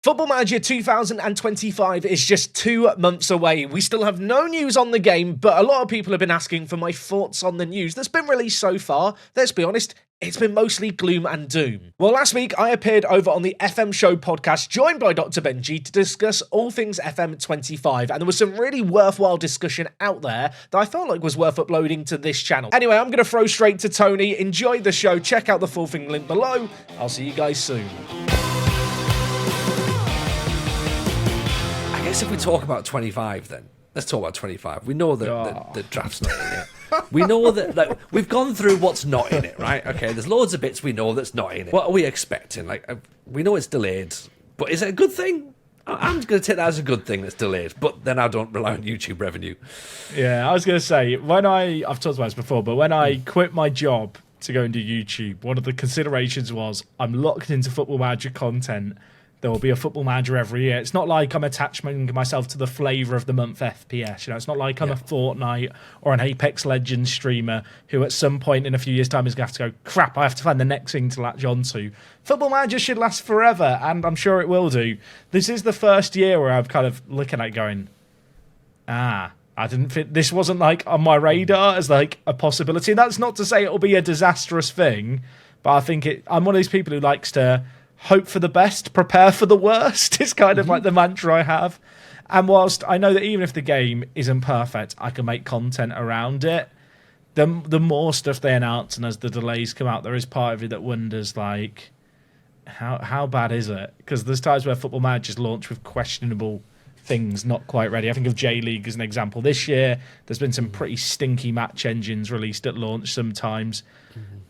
Football Manager 2025 is just 2 months away. We still have no news on the game, but a lot of people have been asking for my thoughts on the news that's been released so far. Let's be honest, it's been mostly gloom and doom. Well, last week I appeared over on the FM Show podcast, joined by DoctorBenjy to discuss all things FM25, and there was some really worthwhile discussion out there that I felt like was worth uploading to this channel. Anyway, I'm going to throw straight to Tony. Enjoy the show. Check out the full thing link below. I'll see you guys soon. I guess if we talk about 25 then, let's talk about 25. We know that the draft's not in it. We know that we've gone through what's not in it, right? Okay, there's loads of bits we know that's not in it. What are we expecting? We know it's delayed, but is it a good thing? I'm going to take that as a good thing that's delayed, but then I don't rely on YouTube revenue. Yeah, I was going to say, I've talked about this before, but when I quit my job to go into YouTube, one of the considerations was I'm locked into Football Manager content. There will be a Football Manager every year. It's not like I'm attaching myself to the flavour of the month FPS. It's not like I'm a Fortnite or an Apex Legends streamer who at some point in a few years' time is going to have to go, crap, I have to find the next thing to latch onto. Football Manager should last forever, and I'm sure it will do. This is the first year where I'm kind of looking at it going, I didn't fit. This wasn't like on my radar as like a possibility. And that's not to say it'll be a disastrous thing, but I think I'm one of these people who likes to hope for the best, prepare for the worst. It's kind of like the mantra I have. And whilst I know that even if the game isn't perfect, I can make content around it, the more stuff they announce and as the delays come out, there is part of you that wonders, like, how bad is it? Because there's times where Football Managers launch with questionable things, not quite ready. I think of J-League as an example. This year, there's been some pretty stinky match engines released at launch sometimes.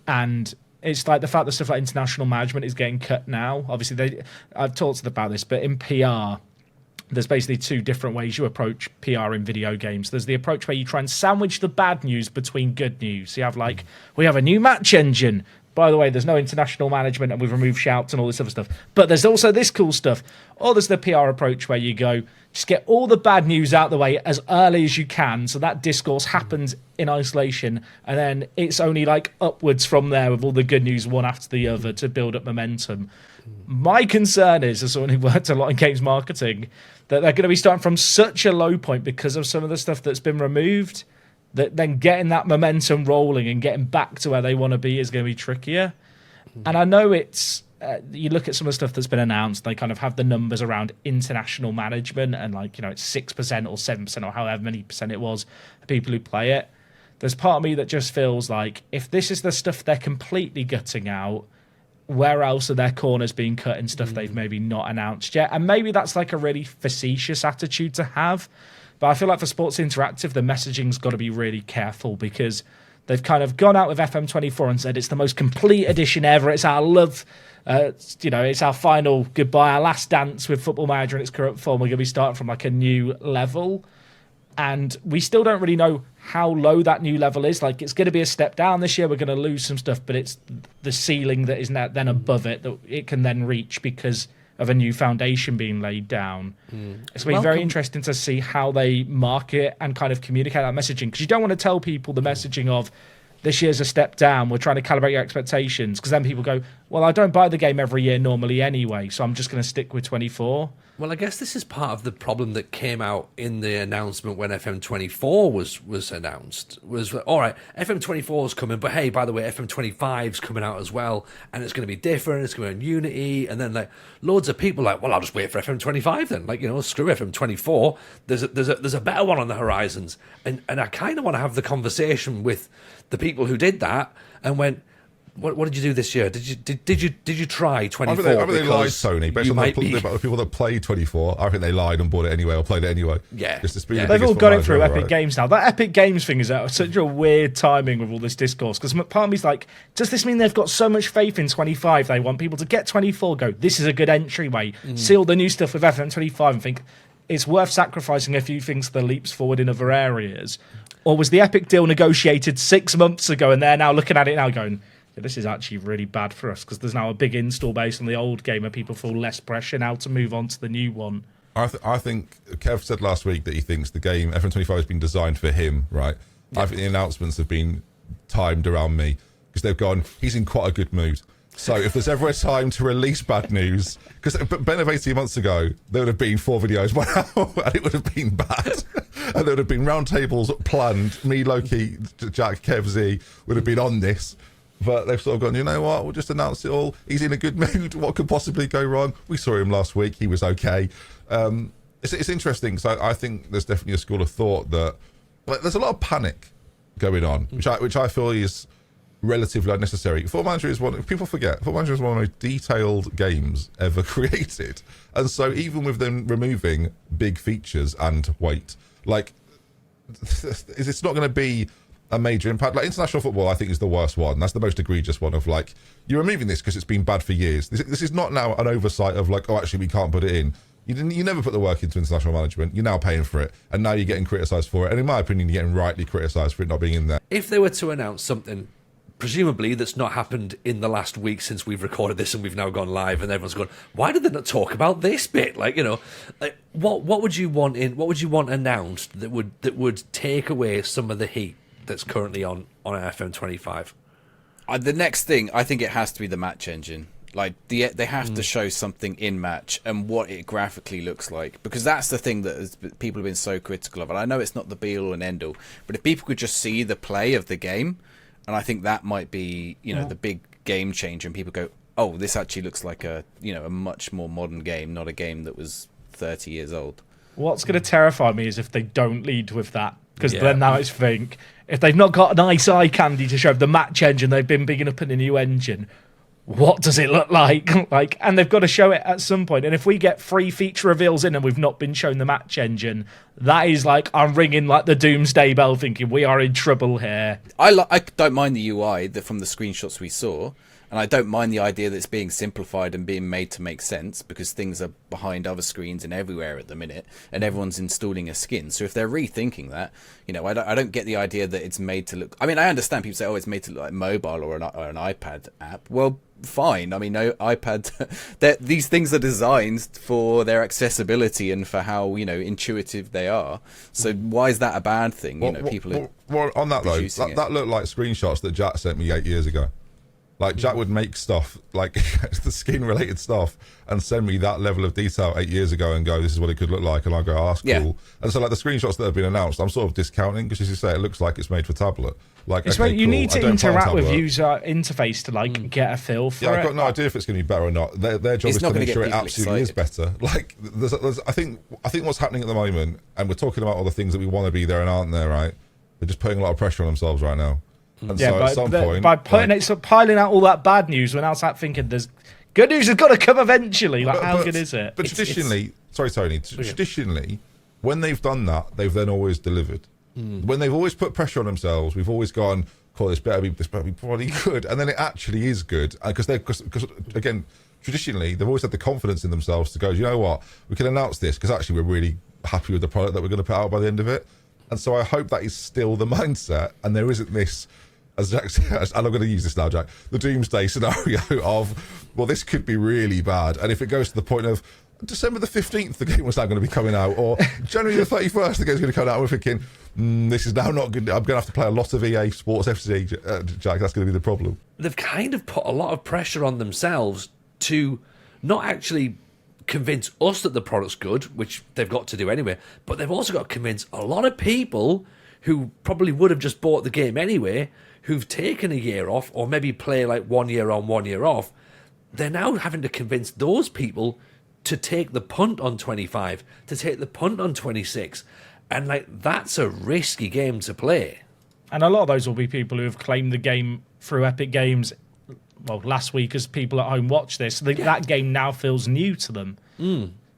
And it's like the fact that stuff like international management is getting cut now. Obviously, I've talked about this, but in PR, there's basically two different ways you approach PR in video games. There's the approach where you try and sandwich the bad news between good news. So you have like, we have a new match engine. By the way, there's no international management and we've removed shouts and all this other stuff. But there's also this cool stuff. Or there's the PR approach where you go, just get all the bad news out of the way as early as you can. So that discourse happens in isolation. And then it's only like upwards from there with all the good news one after the other to build up momentum. My concern is, as someone who worked a lot in games marketing, that they're going to be starting from such a low point because of some of the stuff that's been removed, that then getting that momentum rolling and getting back to where they want to be is going to be trickier. And I know it's, you look at some of the stuff that's been announced, they kind of have the numbers around international management and like, it's 6% or 7% or however many percent it was, the people who play it. There's part of me that just feels like if this is the stuff they're completely gutting out, where else are their corners being cut in stuff they've maybe not announced yet? And maybe that's like a really facetious attitude to have. But I feel like for Sports Interactive, the messaging's got to be really careful because they've kind of gone out with FM24 and said it's the most complete edition ever. It's our love, it's our final goodbye, our last dance with Football Manager in its current form. We're going to be starting from like a new level. And we still don't really know how low that new level is. Like, it's going to be a step down this year. We're going to lose some stuff, but it's the ceiling that is now then above it that it can then reach because of a new foundation being laid down. It's going to be very interesting to see how they market and kind of communicate that messaging, because you don't want to tell people the messaging of this year's a step down, we're trying to calibrate your expectations, because then people go, well, I don't buy the game every year normally anyway, so I'm just going to stick with 24. Well, I guess this is part of the problem that came out in the announcement when FM24 was announced. Was, all right, FM24 is coming, but hey, by the way, FM25 is coming out as well, and it's going to be different, it's going to be on Unity, and then like loads of people like, well, I'll just wait for FM25 then. Like, screw FM24. There's a better one on the horizons. And I kind of want to have the conversation with the people who did that and went, What did you do this year? Did you try 24? I think they lied, Tony. Based on the people that played 24, I think they lied and bought it anyway or played it anyway. Yeah. They've all got it through Epic Games now. That Epic Games thing is such a weird timing with all this discourse, because part of me's like, does this mean they've got so much faith in 25 they want people to get 24, go, this is a good entryway, see all the new stuff with FM25 and think it's worth sacrificing a few things for the leaps forward in other areas? Or was the Epic deal negotiated 6 months ago and they're now looking at it now going, this is actually really bad for us because there's now a big install base on the old game and people feel less pressure now to move on to the new one? I think Kev said last week that he thinks the game FM25 has been designed for him, right? Yeah. I think the announcements have been timed around me because they've gone, he's in quite a good mood. So if there's ever a time to release bad news, because Ben of 18 months ago, there would have been 4 videos by now, and it would have been bad. And there would have been roundtables planned. Me, Loki, Jack, Kev, Z would have been on this. But they've sort of gone, you know what, we'll just announce it all. He's in a good mood. What could possibly go wrong? We saw him last week. He was okay. It's interesting. So I think there's definitely a school of thought that there's a lot of panic going on, which I feel is relatively unnecessary. Football Manager is people forget, Football Manager is one of the most detailed games ever created. And so even with them removing big features and weight, like, it's not going to be a major impact. Like international football, I think, is the worst one. That's the most egregious one of like, you're removing this because it's been bad for years. This is not now an oversight of like, oh, actually, we can't put it in. You never put the work into international management. You're now paying for it, and now you're getting criticised for it. And in my opinion, you're getting rightly criticised for it not being in there. If they were to announce something, presumably that's not happened in the last week since we've recorded this and we've now gone live, and everyone's gone, why did they not talk about this bit? Like, you know, like, what would you want announced that would take away some of the heat that's currently on FM25? The next thing, I think it has to be the match engine. Like, they have to show something in match and what it graphically looks like, because that's the thing that people have been so critical of. And I know it's not the be-all and end-all, but if people could just see the play of the game, and I think that might be, the big game changer, and people go, oh, this actually looks like a much more modern game, not a game that was 30 years old. What's going to terrify me is if they don't lead with that, because then now it's think, if they've not got a nice eye candy to show the match engine, they've been bigging up in a new engine, what does it look like? And they've got to show it at some point. And if we get 3 feature reveals in and we've not been shown the match engine, that is like, I'm ringing like the doomsday bell thinking we are in trouble here. I don't mind the UI from the screenshots we saw, and I don't mind the idea that it's being simplified and being made to make sense, because things are behind other screens and everywhere at the minute, and everyone's installing a skin. So if they're rethinking that, I don't get the idea that it's made to look... I mean, I understand people say, oh, it's made to look like mobile or an iPad app. Well, fine. I mean, no iPad... these things are designed for their accessibility and for how, intuitive they are. So why is that a bad thing? People are on that though, that looked like screenshots that Jack sent me 8 years ago. Like, Jack would make stuff, like the skin-related stuff, and send me that level of detail 8 years ago and go, this is what it could look like. And I go, oh, that's cool. Yeah. And so, like, the screenshots that have been announced, I'm sort of discounting, because as you say, it looks like it's made for tablet. Like, it's okay, you cool. need to interact with user interface to, get a feel for it. Yeah, I've got no idea if it's going to be better or not. Their job is to make sure it absolutely is better. Like, I think what's happening at the moment, and we're talking about all the things that we want to be there and aren't there, right? They're just putting a lot of pressure on themselves right now. And so at some point, by piling out all that bad news, when I was thinking there's good news has got to come eventually. Like, how good is it? But traditionally, sorry, Tony, traditionally, when they've done that, they've then always delivered. When they've always put pressure on themselves, we've always gone, "Cool, this better be bloody good," and then it actually is good, because again, traditionally, they've always had the confidence in themselves to go, you know what, we can announce this because actually we're really happy with the product that we're going to put out by the end of it. And so I hope that is still the mindset, and there isn't this, as Jack says, and I'm going to use this now, Jack, the doomsday scenario of, well, this could be really bad. And if it goes to the point of December the 15th, the game was now going to be coming out, or January the 31st, the game's going to come out, and we're thinking, this is now not good. I'm going to have to play a lot of EA Sports FC, Jack, that's going to be the problem. They've kind of put a lot of pressure on themselves to not actually convince us that the product's good, which they've got to do anyway, but they've also got to convince a lot of people who probably would have just bought the game anyway, who've taken a year off, or maybe play like 1 year on, 1 year off. They're now having to convince those people to take the punt on 25, to take the punt on 26. And like, that's a risky game to play. And a lot of those will be people who have claimed the game through Epic Games, well, last week as people at home watch this. That game now feels new to them.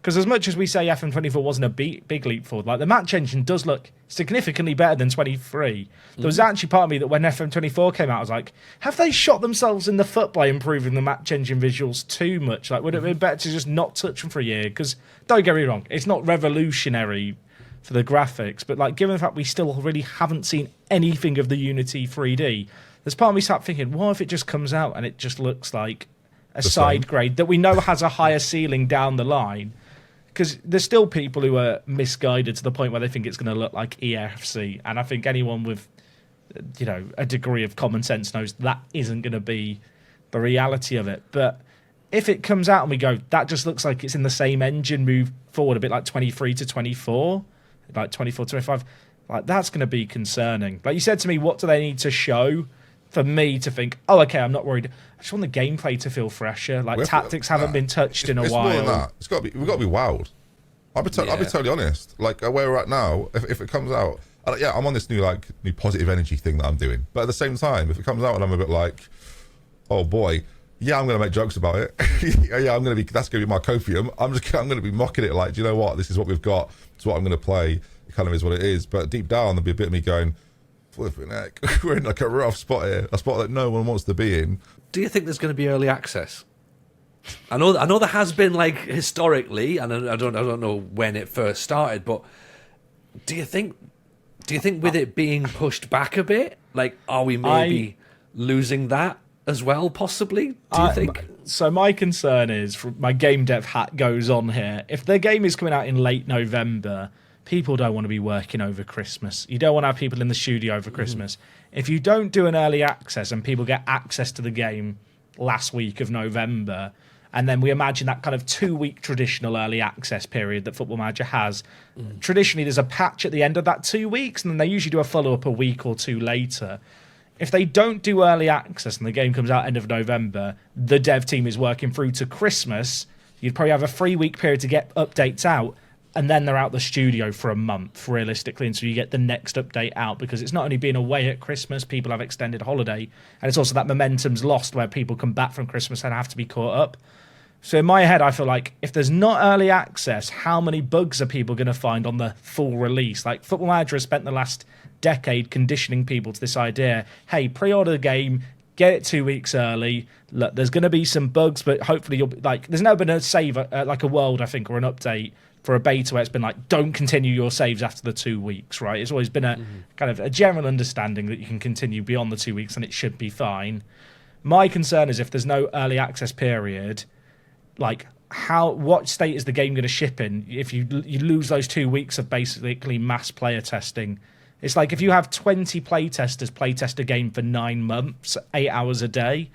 Because as much as we say FM24 wasn't a big leap forward, like, the match engine does look significantly better than 23. There was actually part of me that when FM24 came out, I was like, have they shot themselves in the foot by improving the match engine visuals too much? Like, would it have been better to just not touch them for a year? Because, don't get me wrong, it's not revolutionary for the graphics, but like, given the fact we still really haven't seen anything of the Unity 3D, there's part of me sat thinking, what if it just comes out and it just looks like a side grade that we know has a higher ceiling down the line? Because there's still people who are misguided to the point where they think it's going to look like EFC, and I think anyone with, a degree of common sense knows that isn't going to be the reality of it. But if it comes out and we go, that just looks like it's in the same engine, move forward a bit like 23 to 24, like 24 to 25, like that's going to be concerning. Like you said to me, what do they need to show for me to think, oh, okay, I'm not worried. I just want the gameplay to feel fresher. Like tactics haven't been touched in a while. More than that. We've got to be wowed. I'll be totally honest. Like where we're at now, if it comes out, I'm on this new positive energy thing that I'm doing. But at the same time, if it comes out and I'm a bit like, oh boy, yeah, I'm going to make jokes about it. That's going to be my copium. I'm going to be mocking it like, do you know what? This is what we've got. It's what I'm going to play. It kind of is what it is. But deep down, there'll be a bit of me going, flipping heck, we're in like a rough spot here, a spot that no one wants to be in. Do you think there's going to be early access? I know there has been historically, and I don't know when it first started, but do you think with it being pushed back a bit, are we maybe losing that as well, possibly? Do you think? So my concern is, my game dev hat goes on here. If the game is coming out in late November, people don't want to be working over Christmas. You don't want to have people in the studio over Christmas. If you don't do an early access and people get access to the game last week of November, and then we imagine that kind of 2-week traditional early access period that Football Manager has, traditionally there's a patch at the end of that 2 weeks, and then they usually do a follow-up a week or two later. If they don't do early access and the game comes out end of November, the dev team is working through to Christmas, you'd probably have a 3-week period to get updates out, and then they're out the studio for a month, realistically, until you get the next update out, because it's not only being away at Christmas, people have extended holiday, and it's also that momentum's lost where people come back from Christmas and have to be caught up. So in my head, I feel like if there's not early access, how many bugs are people going to find on the full release? Like, Football Manager has spent the last decade conditioning people to this idea, hey, pre-order the game, get it 2 weeks early. Look, there's going to be some bugs, but hopefully you'll be there's never been a save, like a world, I think, or an update for a beta where it's been don't continue your saves after the 2 weeks, right? It's always been a kind of a general understanding that you can continue beyond the 2 weeks and it should be fine. My concern is if there's no early access period, what state is the game going to ship in if you lose those 2 weeks of basically mass player testing? It's like if you have 20 playtesters playtest a game for 9 months, 8 hours a day,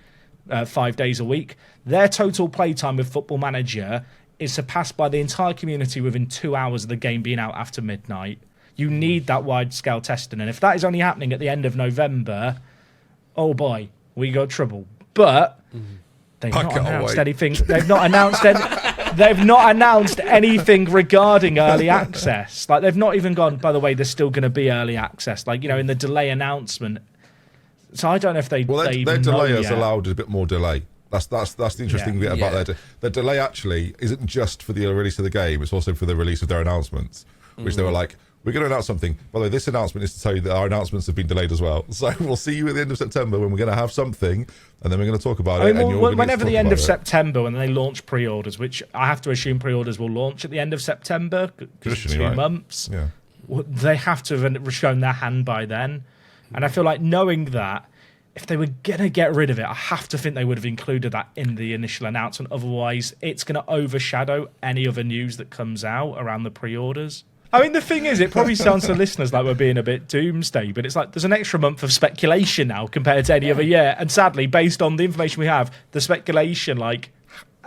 5 days a week, their total playtime with Football Manager is surpassed by the entire community within 2 hours of the game being out after midnight. You need that wide-scale testing, and if that is only happening at the end of November, oh boy, we got trouble. But they've not announced anything. They've not announced anything regarding early access. They've not even gone, by the way, there's still going to be early access. In the delay announcement. So I don't know if they. Well, their delay has allowed a bit more delay. That's the interesting bit about their delay. Actually, isn't just for the release of the game; it's also for the release of their announcements, which they were like, "We're going to announce something." By the way, this announcement is to tell you that our announcements have been delayed as well. So we'll see you at the end of September when we're going to have something, and then we're going to talk about it. Whenever the end of September, when they launch pre-orders, which I have to assume pre-orders will launch at the end of September, because 2 months. Yeah, they have to have shown their hand by then, and I feel like knowing that, if they were going to get rid of it, I have to think they would have included that in the initial announcement. Otherwise, it's going to overshadow any other news that comes out around the pre-orders. I mean, the thing is, it probably sounds to listeners like we're being a bit doomsday, but it's there's an extra month of speculation now compared to any other year. And sadly, based on the information we have, the speculation, I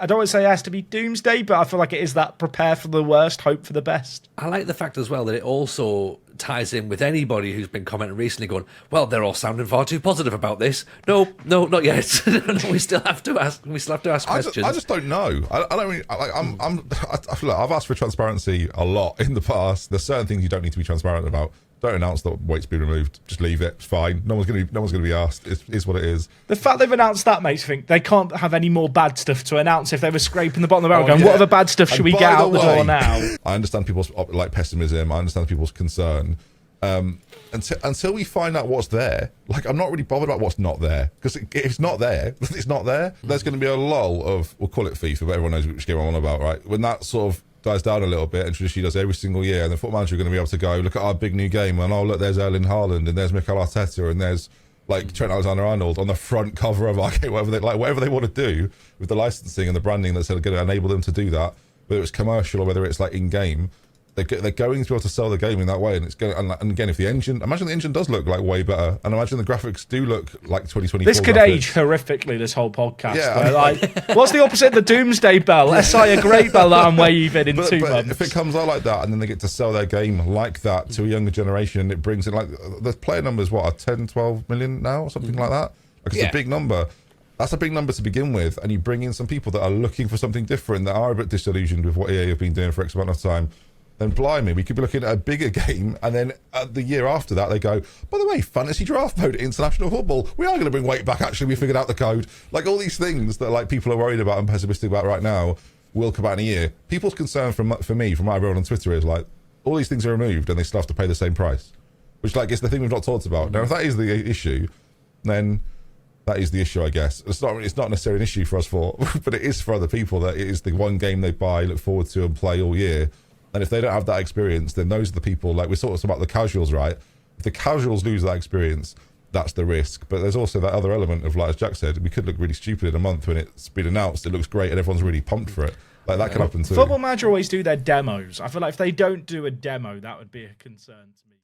don't want to say it has to be doomsday, but I feel like it is that prepare for the worst, hope for the best. I like the fact as well that it also ties in with anybody who's been commenting recently going, well, they're all sounding far too positive about this. No, not yet. we still have to ask questions. I just don't know. I don't really, I feel like I've asked for transparency a lot in the past. There's certain things you don't need to be transparent about. Don't announce that weight's been removed. Just leave it. It's fine. No one's going to be asked. It's what it is. The fact they've announced that makes me think they can't have any more bad stuff to announce if they were scraping the bottom of the barrel going, what other bad stuff should we get out the door now? I understand people's pessimism. I understand people's concern. Until we find out what's there, I'm not really bothered about what's not there. Because if it's not there, it's not there. There's going to be a lull of, we'll call it FIFA, but everyone knows which game I'm on about, right? When that sort of dies down a little bit, and traditionally does every single year, and the Football Manager are going to be able to go, look at our big new game, and look, there's Erling Haaland, and there's Mikel Arteta, and there's Trent Alexander-Arnold on the front cover of our game, whatever they want to do with the licensing and the branding that's going to enable them to do that, whether it's commercial or whether it's in-game. they're going to be able to sell the game in that way, and it's going. And again, if the engine, imagine the engine does look like way better, and imagine the graphics do look like 2024. This could graphics. age horrifically. This whole podcast. Yeah, Where, like, what's the opposite of the Doomsday Bell? SI a great bell that I'm waving in 2 months. If it comes out like that, and then they get to sell their game like that to a younger generation, it brings in like the player numbers. What are 10, 12 million now, or something like that? Like it's a big number. That's a big number to begin with, and you bring in some people that are looking for something different, that are a bit disillusioned with what EA have been doing for X amount of time. Then blimey, we could be looking at a bigger game, and then the year after that they go, by the way, fantasy draft mode, international football, we are going to bring weight back, actually, we figured out the code. Like all these things that like people are worried about and pessimistic about right now will come out in a year. People's concern for me, from what I've read on Twitter, is like, all these things are removed and they still have to pay the same price. Which like is the thing we've not talked about. Now if that is the issue, then that is the issue, I guess. It's not necessarily an issue for us four, but it is for other people, that it is the one game they buy, look forward to and play all year. And if they don't have that experience, then those are the people, like we're sort of about the casuals, right? If the casuals lose that experience, that's the risk. But there's also that other element of, like as Jack said, we could look really stupid in a month when it's been announced, it looks great and everyone's really pumped for it. Like that can happen too. Football Manager always do their demos. I feel like if they don't do a demo, that would be a concern to me.